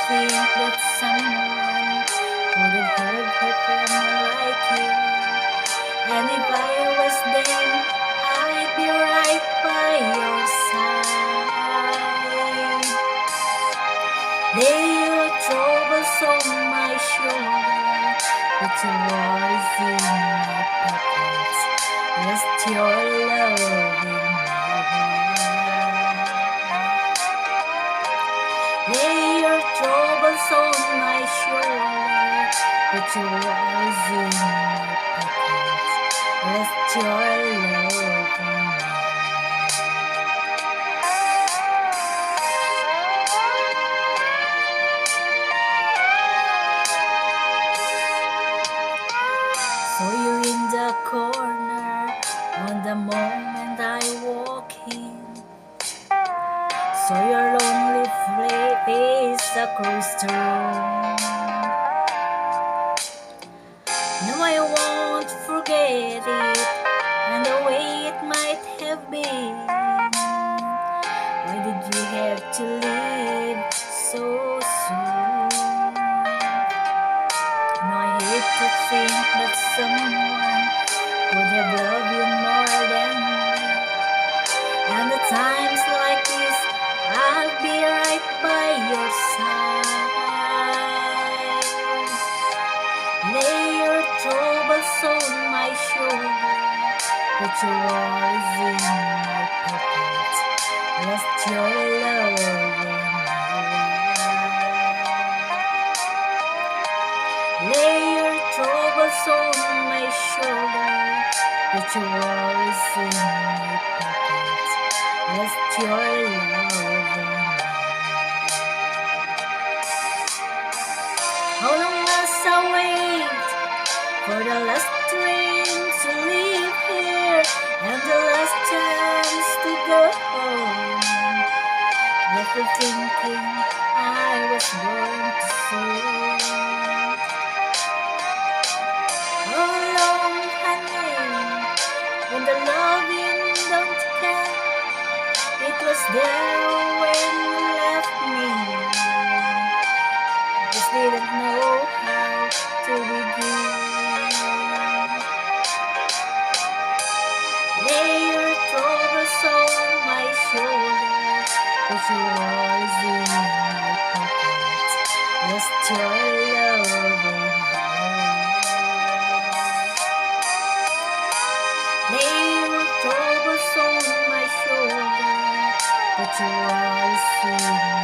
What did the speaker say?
think that someone could have hurt me like you. And if I was them, I'd be right by your side. Lay your troubles on my shoulder, put your worries in my pockets, rest your love in my heart. Lay your troubles on my shoulder, put your worries in my pockets, rest your love in my heart. Saw you in the corner on the moment I walk in. Saw your lonely face across the room. No, I won't forget it and the way it might have been. Why did you have to leave so soon? No, I hate to think that someone would have loved you more than me. And at times like this, I'll be right by your side. Lay your troubles on my shoulder, put your worries in my pocket, rest your love in my heart. Lay your troubles on my shoulder, put your worries in my pocket, rest your love in my heart. How long must I wait for the last train to leave here and the last chance to go home? Never thinking I was born too soon. How long, honey, when the loving don't come? It was there when you left me. Just didn't know how to begin. Lay your troubles on my shoulder, put your worries in my pocket, rest your love in my heart. Lay your troubles on my shoulder, put your worries in my